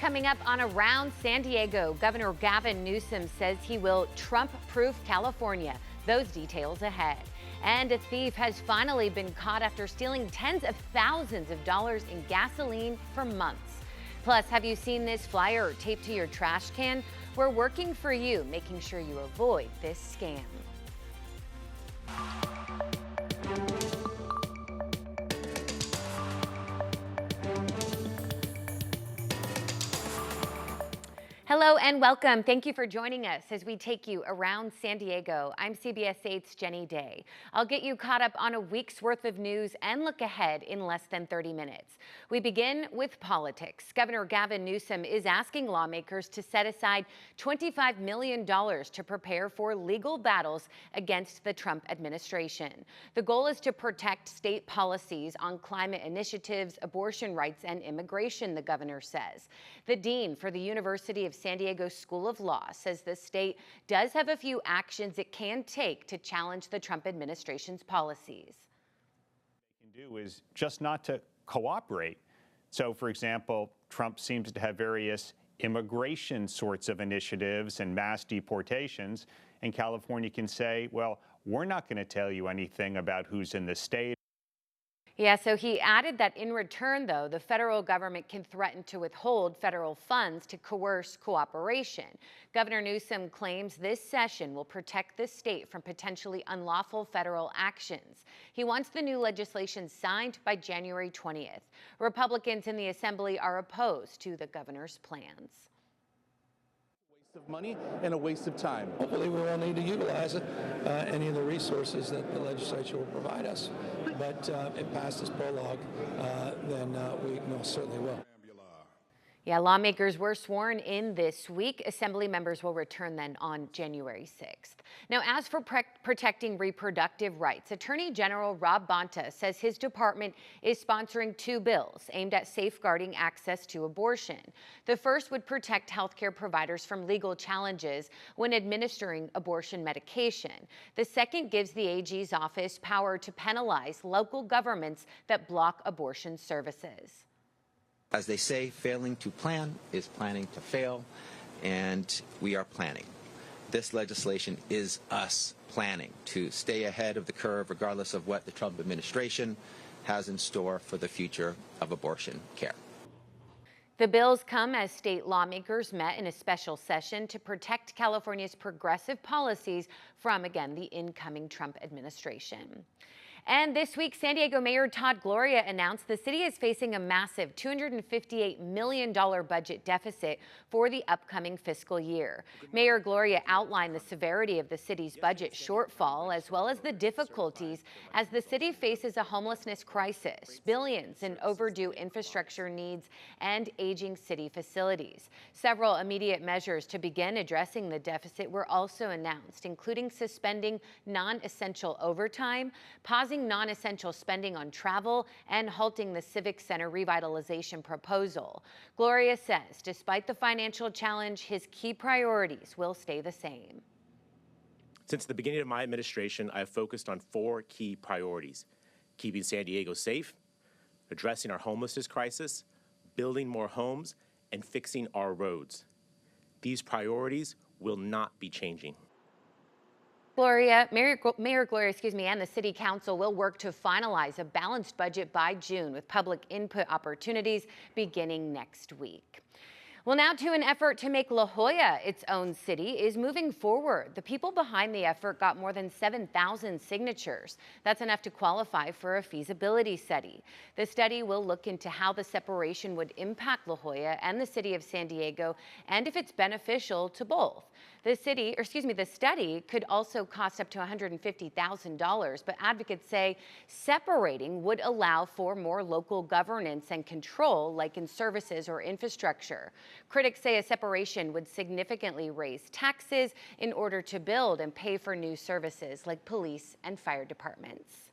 coming up on Around San Diego. Governor Gavin Newsom says he will Trump-proof California. Those details ahead. And a thief has finally been caught after stealing tens of thousands of dollars in gasoline for months. Plus, have you seen this flyer taped to your trash can? We're working for you, making sure you avoid this scam. Hello and welcome. Thank you for joining us as we take you around San Diego. I'm CBS 8's Jenny Day. I'll get you caught up on a week's worth of news and look ahead in less than 30 minutes. We begin with politics. Governor Gavin Newsom is asking lawmakers to set aside $25 million to prepare for legal battles against the Trump administration. The goal is to protect state policies on climate initiatives, abortion rights, and immigration, the governor says. The dean for the University of San Diego School of Law says the state does have a few actions it can take to challenge the Trump administration's policies. What they can do is just not to cooperate. So, for example, Trump seems to have various immigration sorts of initiatives and mass deportations, and California can say, well, we're not going to tell you anything about who's in the state. Yeah, so he added that in return, though, the federal government can threaten to withhold federal funds to coerce cooperation. Governor Newsom claims this session will protect the state from potentially unlawful federal actions. He wants the new legislation signed by January 20th. Republicans in the assembly are opposed to the governor's plans. Of money and a waste of time. Hopefully we will need to utilize it, any of the resources that the legislature will provide us. But if past this prologue, then we most certainly will. Yeah, lawmakers were sworn in this week. Assembly members will return then on January 6th. Now, as for protecting reproductive rights, Attorney General Rob Bonta says his department is sponsoring two bills aimed at safeguarding access to abortion. The first would protect healthcare providers from legal challenges when administering abortion medication. The second gives the AG's office power to penalize local governments that block abortion services. As they say, failing to plan is planning to fail, and we are planning. This legislation is us planning to stay ahead of the curve regardless of what the Trump administration has in store for the future of abortion care. The bills come as state lawmakers met in a special session to protect California's progressive policies from, again, the incoming Trump administration. And this week, San Diego Mayor Todd Gloria announced the city is facing a massive $258 million budget deficit for the upcoming fiscal year. Mayor Gloria outlined the severity of the city's budget shortfall, as well as the difficulties as the city faces a homelessness crisis, billions in overdue infrastructure needs, and aging city facilities. Several immediate measures to begin addressing the deficit were also announced, including suspending non-essential overtime, pausing non-essential spending on travel, and halting the Civic Center revitalization proposal. Gloria says, despite the financial challenge, his key priorities will stay the same. Since the beginning of my administration, I have focused on four key priorities: keeping San Diego safe, addressing our homelessness crisis, building more homes, and fixing our roads. These priorities will not be changing. Mayor Gloria, and the City Council will work to finalize a balanced budget by June with public input opportunities beginning next week. Well, now to an effort to make La Jolla its own city is moving forward. The people behind the effort got more than 7,000 signatures. That's enough to qualify for a feasibility study. The study will look into how the separation would impact La Jolla and the city of San Diego, and if it's beneficial to both. The study could also cost up to $150,000, but advocates say separating would allow for more local governance and control, like in services or infrastructure. Critics say a separation would significantly raise taxes in order to build and pay for new services like police and fire departments.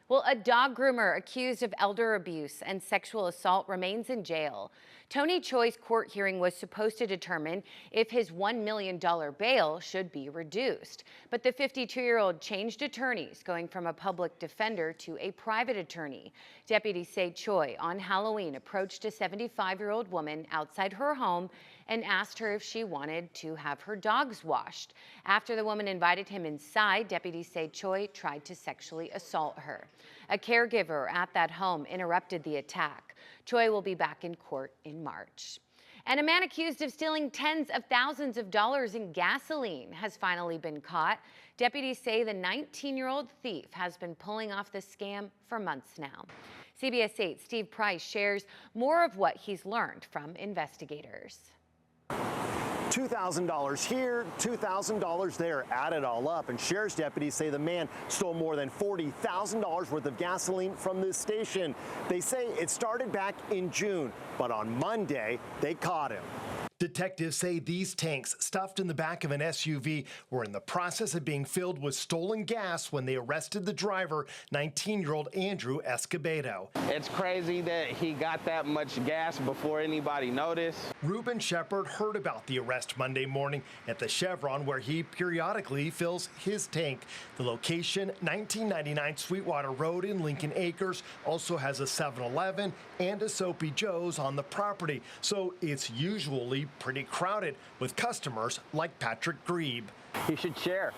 Well, a dog groomer accused of elder abuse and sexual assault remains in jail. Tony Choi's court hearing was supposed to determine if his $1 million bail should be reduced. But the 52-year-old changed attorneys, going from a public defender to a private attorney. Deputies say Choi, on Halloween, approached a 75-year-old woman outside her home and asked her if she wanted to have her dogs washed. After the woman invited him inside, deputies say Choi tried to sexually assault her. A caregiver at that home interrupted the attack. Choi will be back in court in March. And a man accused of stealing tens of thousands of dollars in gasoline has finally been caught. Deputies say the 19-year-old thief has been pulling off the scam for months now. CBS 8's Steve Price shares more of what he's learned from investigators. $2,000 here, $2,000 there. Add it all up, and sheriff's deputies say the man stole more than $40,000 worth of gasoline from this station. They say it started back in June, but on Monday, they caught him. Detectives say these tanks stuffed in the back of an SUV were in the process of being filled with stolen gas when they arrested the driver, 19-year-old Andrew Escobedo. It's crazy that he got that much gas before anybody noticed. Reuben Shepard heard about the arrest Monday morning at the Chevron, where he periodically fills his tank. The location, 1999 Sweetwater Road in Lincoln Acres, also has a 7-Eleven and a Soapy Joe's on the property, so it's usually pretty crowded with customers like Patrick Grebe. You should share.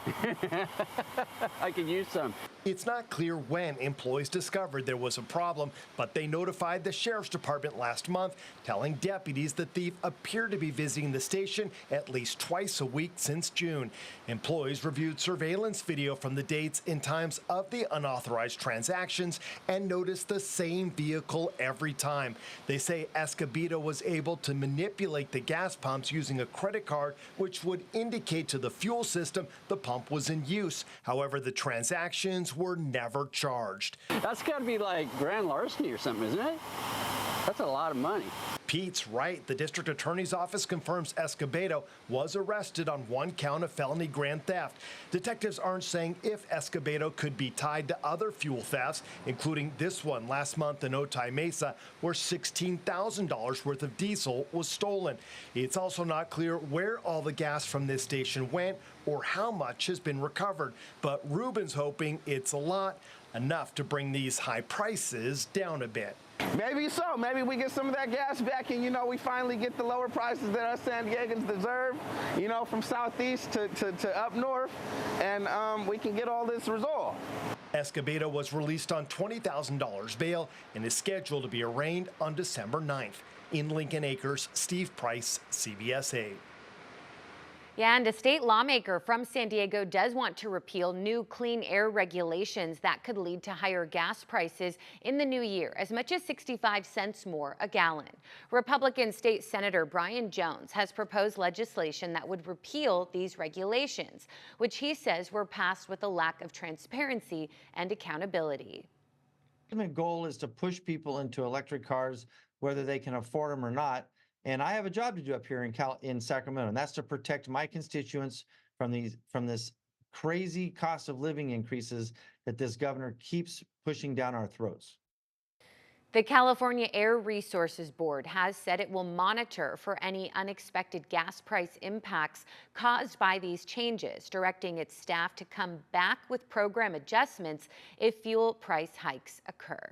I could use some. It's not clear when employees discovered there was a problem, but they notified the sheriff's department last month, telling deputies the thief appeared to be visiting the station at least twice a week since June. Employees reviewed surveillance video from the dates and times of the unauthorized transactions and noticed the same vehicle every time. They say Escobedo was able to manipulate the gas pumps using a credit card, which would indicate to the fuel system the pump was in use. However, the transactions were never charged. That's got to be like grand larceny or something, isn't it? That's a lot of money. Pete's right. The district attorney's office confirms Escobedo was arrested on one count of felony grand theft. Detectives aren't saying if Escobedo could be tied to other fuel thefts, including this one last month in Otay Mesa, where $16,000 worth of diesel was stolen. It's also not clear where all the gas from this station went or how much has been recovered. But Reuben's hoping it's a lot, enough to bring these high prices down a bit. Maybe so. Maybe we get some of that gas back and, we finally get the lower prices that us San Diegans deserve, from southeast to up north, and we can get all this resolved. Escobedo was released on $20,000 bail and is scheduled to be arraigned on December 9th. In Lincoln Acres, Steve Price, CBS 8. Yeah, and a state lawmaker from San Diego does want to repeal new clean air regulations that could lead to higher gas prices in the new year, as much as 65 cents more a gallon. Republican State Senator Brian Jones has proposed legislation that would repeal these regulations, which he says were passed with a lack of transparency and accountability. The ultimate goal is to push people into electric cars, whether they can afford them or not. And I have a job to do up here in Sacramento, and that's to protect my constituents from this crazy cost of living increases that this governor keeps pushing down our throats. The California Air Resources Board has said it will monitor for any unexpected gas price impacts caused by these changes, directing its staff to come back with program adjustments if fuel price hikes occur.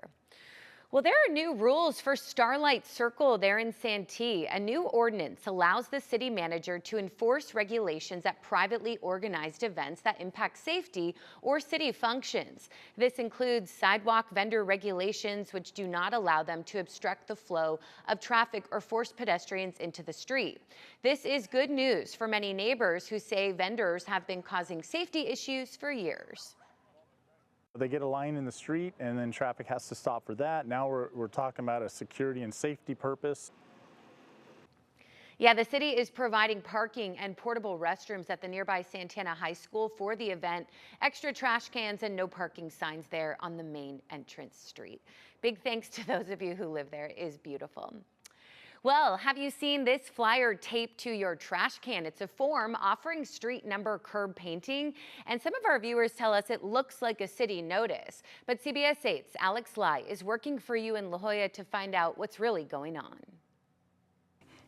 Well, there are new rules for Starlight Circle there in Santee. A new ordinance allows the city manager to enforce regulations at privately organized events that impact safety or city functions. This includes sidewalk vendor regulations, which do not allow them to obstruct the flow of traffic or force pedestrians into the street. This is good news for many neighbors who say vendors have been causing safety issues for years. They get a line in the street and then traffic has to stop for that. Now we're talking about a security and safety purpose. Yeah, the city is providing parking and portable restrooms at the nearby Santana High School for the event, extra trash cans and no parking signs there on the main entrance street. Big thanks to those of you who live there. It is beautiful. Well, have you seen this flyer taped to your trash can? It's a form offering street number curb painting, and some of our viewers tell us it looks like a city notice. But CBS 8's Alex Lai is working for you in La Jolla to find out what's really going on.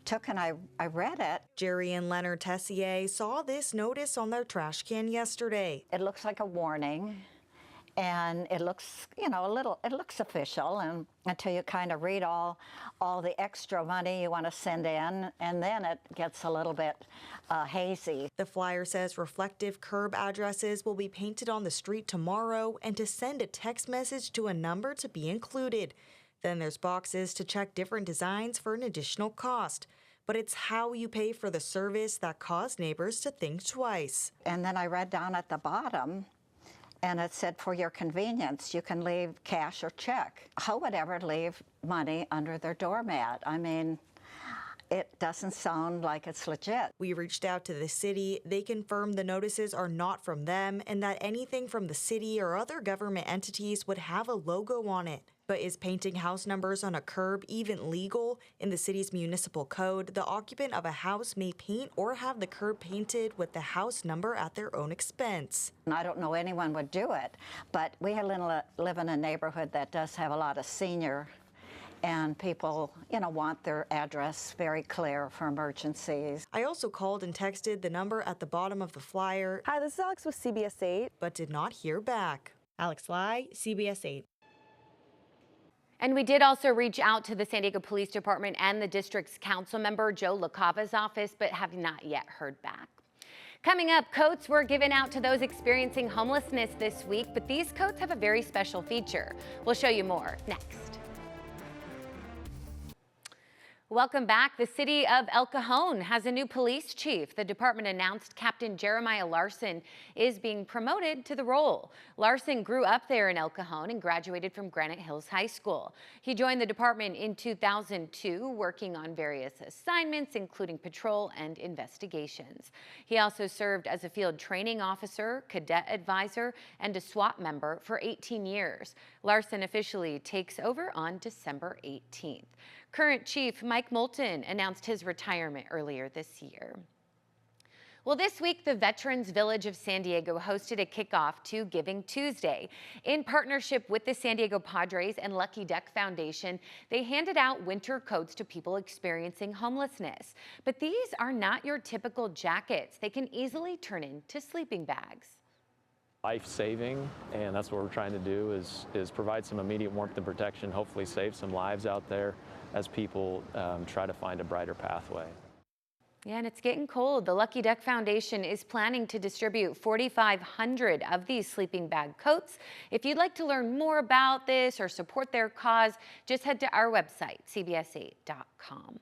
took and I read it. Jerry and Leonard Tessier saw this notice on their trash can yesterday. It looks like a warning. And it looks, you know, it looks official, and until you kind of read all the extra money you want to send in, and then it gets a little bit hazy. The flyer says reflective curb addresses will be painted on the street tomorrow, and to send a text message to a number to be included. Then there's boxes to check different designs for an additional cost. But it's how you pay for the service that caused neighbors to think twice. And then I read down at the bottom, and it said, for your convenience, you can leave cash or check. Who would ever leave money under their doormat? I mean, it doesn't sound like it's legit. We reached out to the city. They confirmed the notices are not from them and that anything from the city or other government entities would have a logo on it. But is painting house numbers on a curb even legal? In the city's municipal code, the occupant of a house may paint or have the curb painted with the house number at their own expense. And I don't know anyone would do it, but we live in a neighborhood that does have a lot of senior, and people, you know, want their address very clear for emergencies. I also called and texted the number at the bottom of the flyer. Hi, this is Alex with CBS 8. But did not hear back. Alex Lai, CBS 8. And we did also reach out to the San Diego Police Department and the district's council member, Joe LaCava's office, but have not yet heard back. Coming up, coats were given out to those experiencing homelessness this week, but these coats have a very special feature. We'll show you more next. Welcome back. The city of El Cajon has a new police chief. The department announced Captain Jeremiah Larson is being promoted to the role. Larson grew up there in El Cajon and graduated from Granite Hills High School. He joined the department in 2002, working on various assignments, including patrol and investigations. He also served as a field training officer, cadet advisor, and a SWAT member for 18 years. Larson officially takes over on December 18th. Current Chief Mike Moulton announced his retirement earlier this year. Well, this week, the Veterans Village of San Diego hosted a kickoff to Giving Tuesday. In partnership with the San Diego Padres and Lucky Duck Foundation, they handed out winter coats to people experiencing homelessness. But these are not your typical jackets. They can easily turn into sleeping bags. Life-saving, and that's what we're trying to do is provide some immediate warmth and protection, hopefully save some lives out there as people try to find a brighter pathway. Yeah, and it's getting cold. The Lucky Duck Foundation is planning to distribute 4,500 of these sleeping bag coats. If you'd like to learn more about this or support their cause, just head to our website, cbs8.com.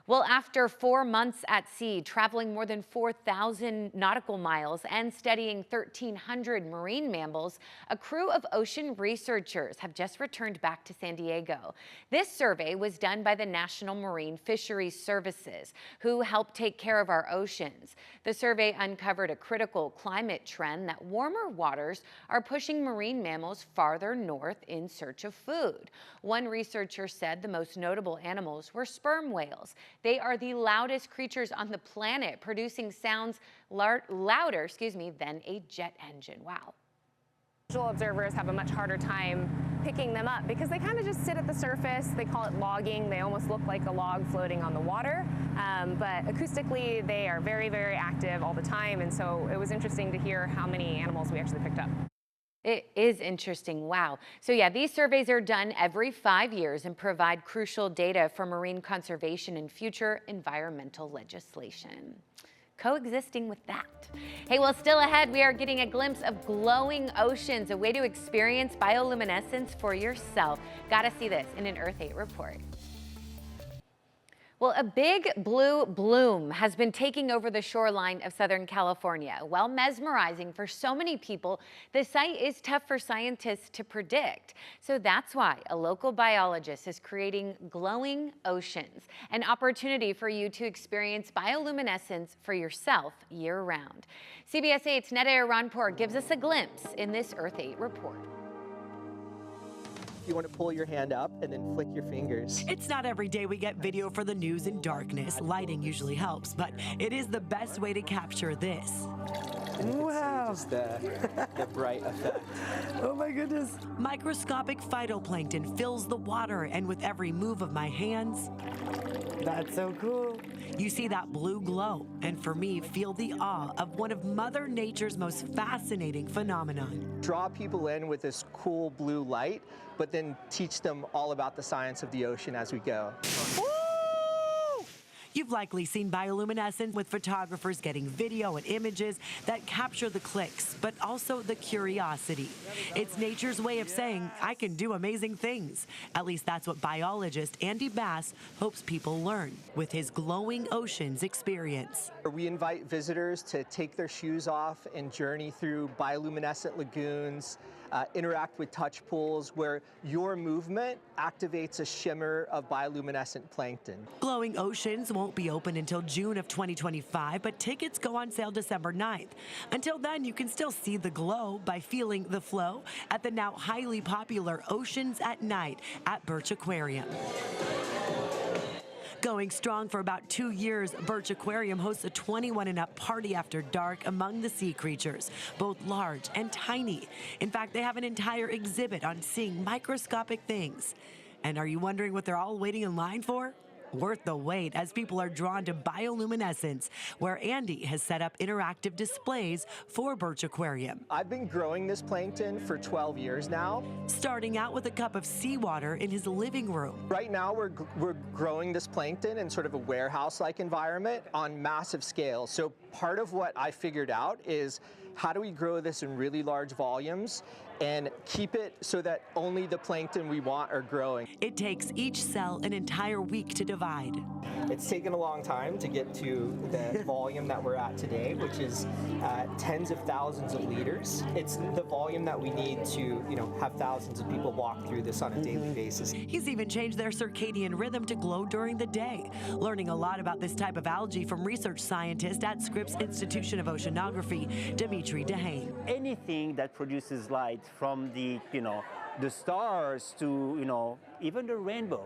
Well, after 4 months at sea, traveling more than 4,000 nautical miles and studying 1,300 marine mammals, a crew of ocean researchers have just returned back to San Diego. This survey was done by the National Marine Fisheries Services, who help take care of our oceans. The survey uncovered a critical climate trend that warmer waters are pushing marine mammals farther north in search of food. One researcher said the most notable animals were sperm whales. They are the loudest creatures on the planet, producing sounds louder, than a jet engine. Wow. Visual observers have a much harder time picking them up because they kind of just sit at the surface. They call it logging. They almost look like a log floating on the water. But acoustically, they are very, very active all the time. And so it was interesting to hear how many animals we actually picked up. It is interesting. Wow. So yeah, these surveys are done every 5 years and provide crucial data for marine conservation and future environmental legislation. Coexisting with that. Hey, well, still ahead, we are getting a glimpse of glowing oceans, a way to experience bioluminescence for yourself. Gotta see this in an Earth 8 report. Well, a big blue bloom has been taking over the shoreline of Southern California. While mesmerizing for so many people, the sight is tough for scientists to predict. So that's why a local biologist is creating glowing oceans, an opportunity for you to experience bioluminescence for yourself year-round. CBS 8's Nadia Ranpur gives us a glimpse in this Earth 8 report. You want to pull your hand up and then flick your fingers. It's not every day we get video for the news in darkness. Lighting usually helps, but it is the best way to capture this. Wow. Just the bright effect. Oh my goodness. Microscopic phytoplankton fills the water, and with every move of my hands, that's so cool. You see that blue glow, and for me, feel the awe of one of Mother Nature's most fascinating phenomenon. Draw people in with this cool blue light, but then teach them all about the science of the ocean as we go. You've likely seen bioluminescence with photographers getting video and images that capture the clicks, but also the curiosity. It's nature's way of saying, I can do amazing things. At least that's what biologist Andy Bass hopes people learn with his Glowing Oceans experience. We invite visitors to take their shoes off and journey through bioluminescent lagoons, interact with touch pools where your movement activates a shimmer of bioluminescent plankton. Glowing Oceans won't be open until June of 2025, but tickets go on sale December 9th. Until then, you can still see the glow by feeling the flow at the now highly popular Oceans at Night at Birch Aquarium. Going strong for about 2 years, Birch Aquarium hosts a 21 and up party after dark among the sea creatures, both large and tiny. In fact, they have an entire exhibit on seeing microscopic things. And are you wondering what they're all waiting in line for? Worth the wait as people are drawn to bioluminescence, where Andy has set up interactive displays for Birch Aquarium. I've been growing this plankton for 12 years now. Starting out with a cup of seawater in his living room. Right now we're growing this plankton in sort of a warehouse-like environment on massive scale. So part of what I figured out is how do we grow this in really large volumes and keep it so that only the plankton we want are growing. It takes each cell an entire week to divide. It's taken a long time to get to the volume that we're at today, which is tens of thousands of liters. It's the volume that we need to, have thousands of people walk through this on a daily basis. He's even changed their circadian rhythm to glow during the day, learning a lot about this type of algae from research scientist at Scripps Institution of Oceanography, Dimitri Dehane. Anything that produces light, from the stars to even the rainbow,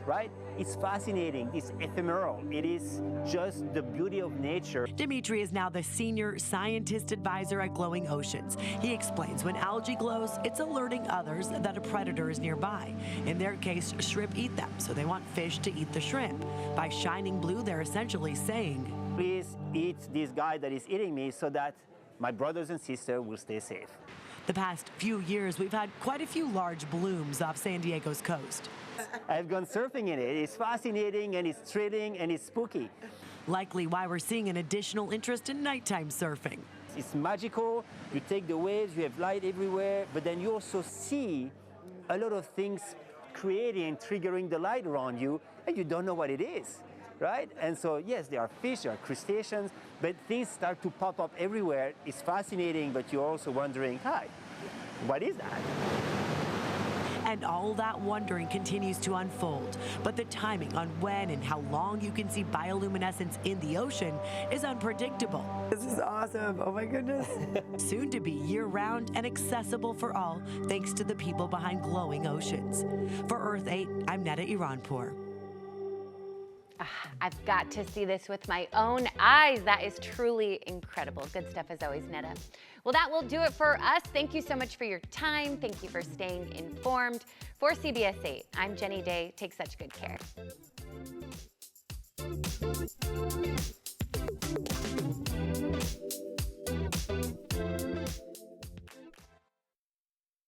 right? It's fascinating, it's ephemeral, it is just the beauty of nature. Dimitri is now the senior scientist advisor at Glowing Oceans. He explains when algae glows, it's alerting others that a predator is nearby. In their case, shrimp eat them, so they want fish to eat the shrimp. By shining blue, they're essentially saying, please eat this guy that is eating me so that my brothers and sisters will stay safe. The past few years, we've had quite a few large blooms off San Diego's coast. I've gone surfing in it. It's fascinating and it's thrilling and it's spooky. Likely why we're seeing an additional interest in nighttime surfing. It's magical. You take the waves, you have light everywhere, but then you also see a lot of things creating, triggering the light around you, and you don't know what it is. Right? And so, yes, there are fish, there are crustaceans, but things start to pop up everywhere. It's fascinating, but you're also wondering, hi, what is that? And all that wondering continues to unfold. But the timing on when and how long you can see bioluminescence in the ocean is unpredictable. This is awesome. Oh my goodness. Soon to be year-round and accessible for all, thanks to the people behind Glowing Oceans. For Earth 8, I'm Netta Iranpour. I've got to see this with my own eyes. That is truly incredible. Good stuff as always, Netta. Well, that will do it for us. Thank you so much for your time. Thank you for staying informed. For CBS 8, I'm Jenny Day. Take such good care.